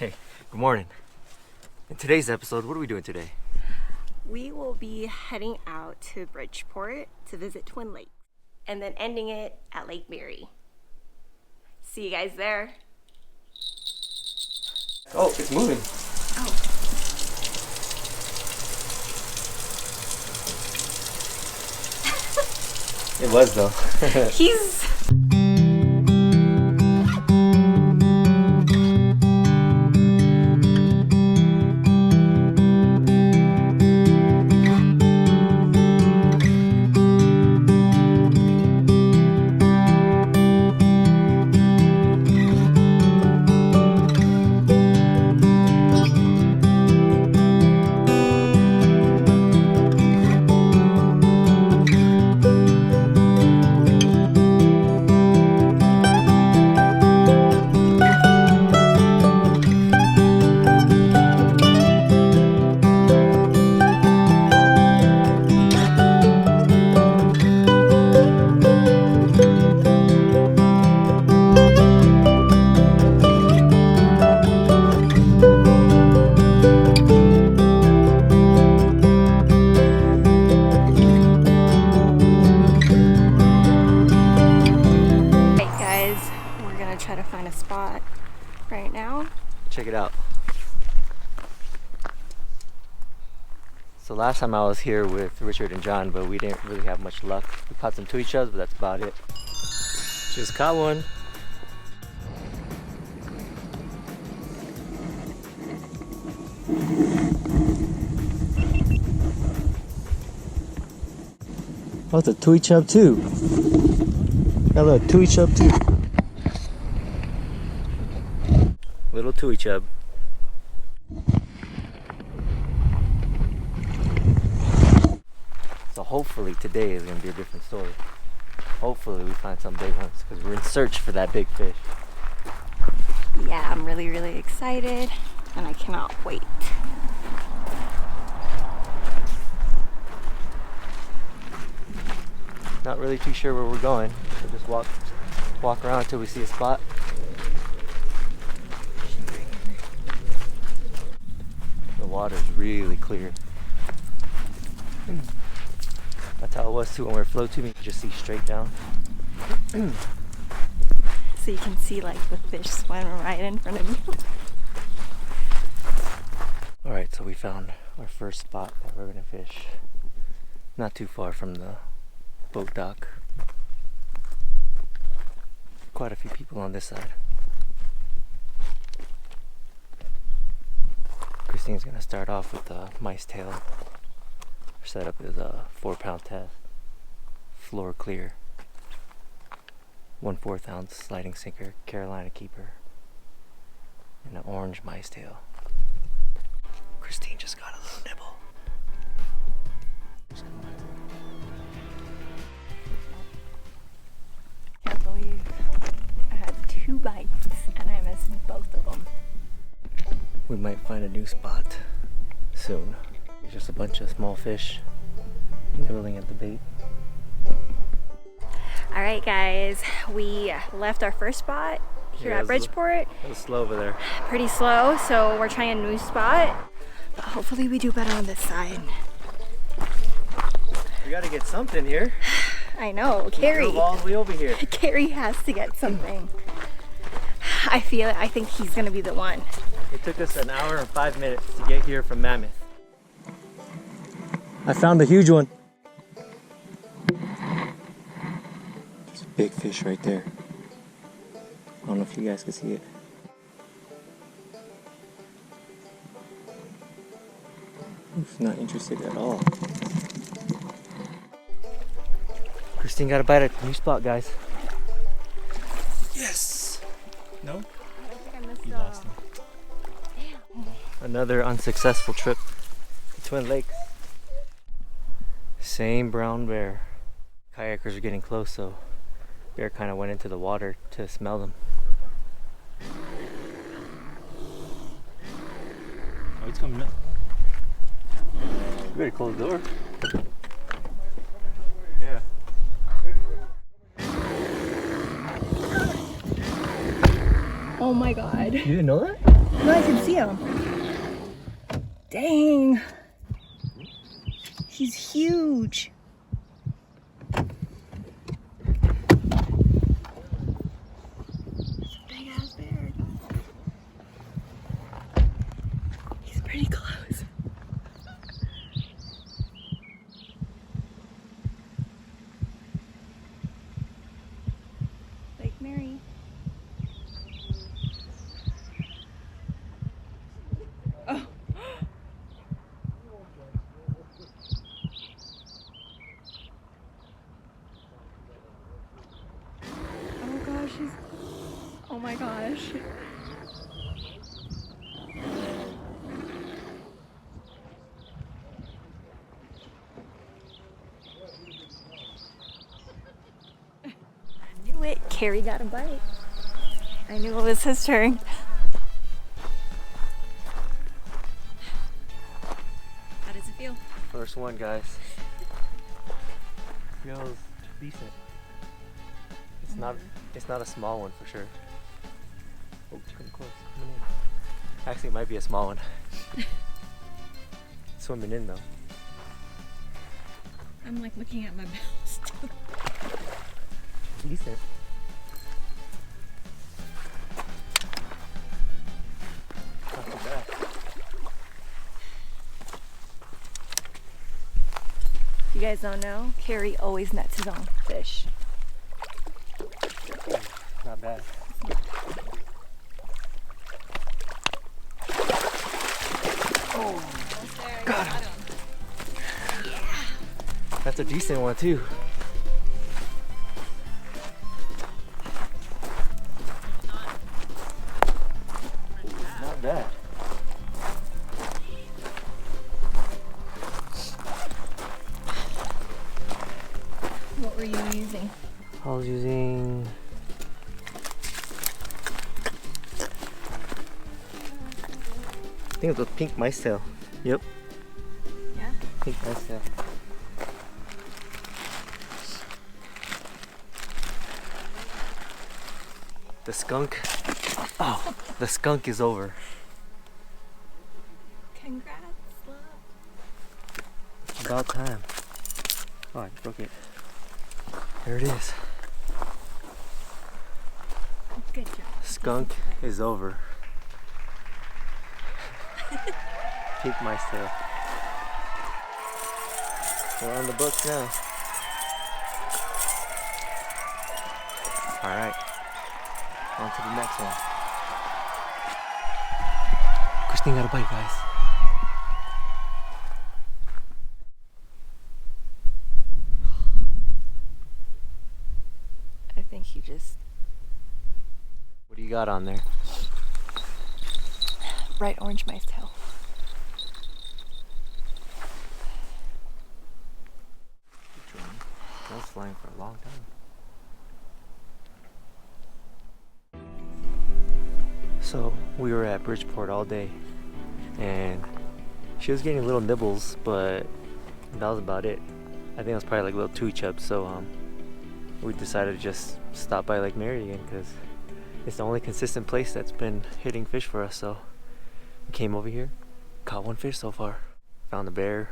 Hey, good morning. In today's episode, what are we doing today? We will be heading out to Bridgeport to visit Twin Lakes and then ending it at Lake Mary. See you guys there. Oh, it's moving. Oh. It was though. He's... try to find a spot right now. Check it out. So last time I was here with Richard and John, but we didn't really have much luck. We caught some tweetchubs, but that's about it. Just caught one. Oh, it's a tweetchub too. Hello, tweetchub too. Little tui chub. So hopefully today is going to be a different story. Hopefully we find some big ones because we're in search for that big fish. Yeah, I'm really excited and I cannot wait. Not really too sure where we're going. We'll just walk around until we see a spot. The water's really clear. That's how it was too when we were float tubing. You could just see straight down. So you can see like the fish swimming right in front of you. Alright, so we found our first spot that we're gonna fish. Not too far from the boat dock. Quite a few people on this side. Christine's gonna start off with the mice tail. Our setup is a 4-pound test, floor clear, 1/4 ounce sliding sinker, Carolina keeper, and an orange mice tail. Christine just got a little nibble. Can't believe I had 2 bites and I missed both of them. We might find a new spot soon. There's just a bunch of small fish nibbling at the bait. All right, guys, we left our first spot here at Bridgeport. It was slow over there. Pretty slow, so we're trying a new spot. But hopefully we do better on this side. We gotta get something here. I know, Carrie. We drove all the way over here. Carrie has to get something. I think he's gonna be the one. It took us 1 hour and 5 minutes to get here from Mammoth. I found the huge one. There's a big fish right there. I don't know if you guys can see it. Oof, not interested at all. Christine got a bite at the new spot, guys. Yes! No? I think I missed You lost him. Another unsuccessful trip to Twin Lakes. Same brown bear. Kayakers are getting close, so bear kind of went into the water to smell them. Oh, it's coming up. You better close the door. Yeah. Oh Oh my god. You didn't know that? No, I can see him. Dang. He's huge. It's a big ass bear. He's pretty close. Lake Mary. Oh. Oh gosh, he's. Oh my gosh. I knew it. Carrie got a bite. I knew it was his turn. How does it feel? First one, guys. Feels decent. It's not a small one for sure. Oh, it's getting close. Coming in. Actually, it might be a small one. Swimming in though. I'm like looking at my bells too. Decent. Not too bad. If you guys don't know, Carrie always nets his own fish. Not bad. Oh, got him. Yeah. That's a decent one too. Not bad. What were you using? I was using I think it was pink mice tail. Yep, Yeah. pink mice tail. The skunk. Oh, the skunk is over. Congrats, love. About time. Oh, I broke it. There it is. Good job. Skunk is over. Pink mice tail. We're on the books now. Alright. On to the next one. Christine got a bite, guys. I think he just What do you got on there? bright orange mice tail. That was flying for a long time. So we were at Bridgeport all day and she was getting little nibbles, but that was about it. I think it was probably like little tui chubs, so we decided to just stop by Lake Mary again because it's the only consistent place that's been hitting fish for us. So we came over here, caught one fish so far, found a bear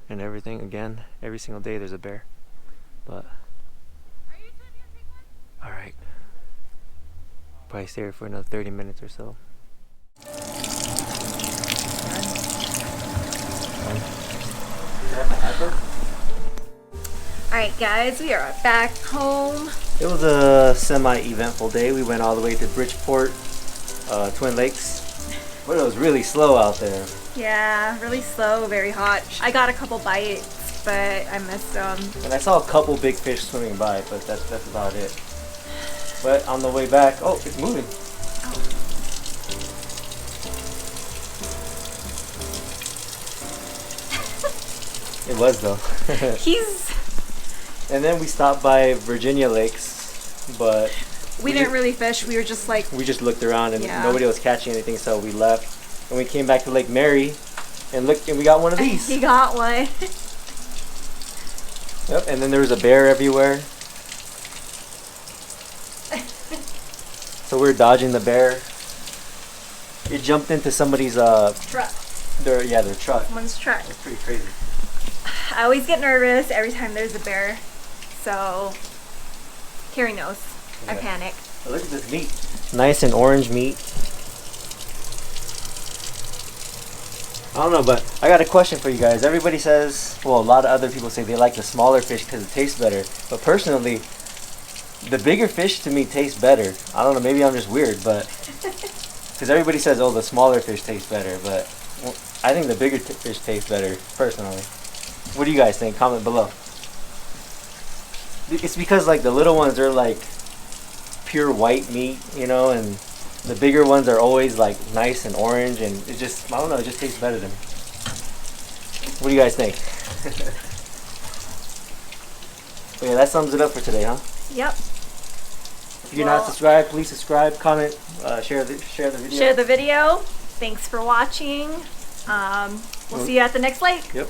and everything. Again, every single day there's a bear, but all right, probably stay here for another 30 minutes or so. Alright guys, we are back home. It was a semi-eventful day. We went all the way to Bridgeport, Twin Lakes, but it was really slow out there. Yeah, really slow, very hot. I got a couple bites, but I missed them. And I saw a couple big fish swimming by, but that's about it. But on the way back, oh, it's moving. It was though. And then we stopped by Virginia Lakes, but we didn't really fish. We were just like, we just looked around and yeah, nobody was catching anything, so we left. And we came back to Lake Mary and looked, and we got one of these. He got one. Yep, and then there was a bear everywhere. So we were dodging the bear You jumped into somebody's Truck. their truck. Someone's truck. That's pretty crazy. I always get nervous every time there's a bear, so Carrie knows. I Yeah. panic. Oh, look at this meat. Nice and orange meat. I don't know, but I got a question for you guys. Everybody says, well, a lot of other people say they like the smaller fish because it tastes better. But personally, the bigger fish to me taste better. I don't know, maybe I'm just weird, but because everybody says, oh, the smaller fish taste better, but well, I think the bigger fish taste better, personally. What do you guys think? Comment below. It's because like the little ones are like pure white meat, you know, and the bigger ones are always like nice and orange, and it just, I don't know, it just tastes better to me. What do you guys think? But yeah, that sums it up for today, huh? Yep. If you're not subscribed, please subscribe, comment, share the video. Share the video. Thanks for watching. We'll see you at the next lake. Yep.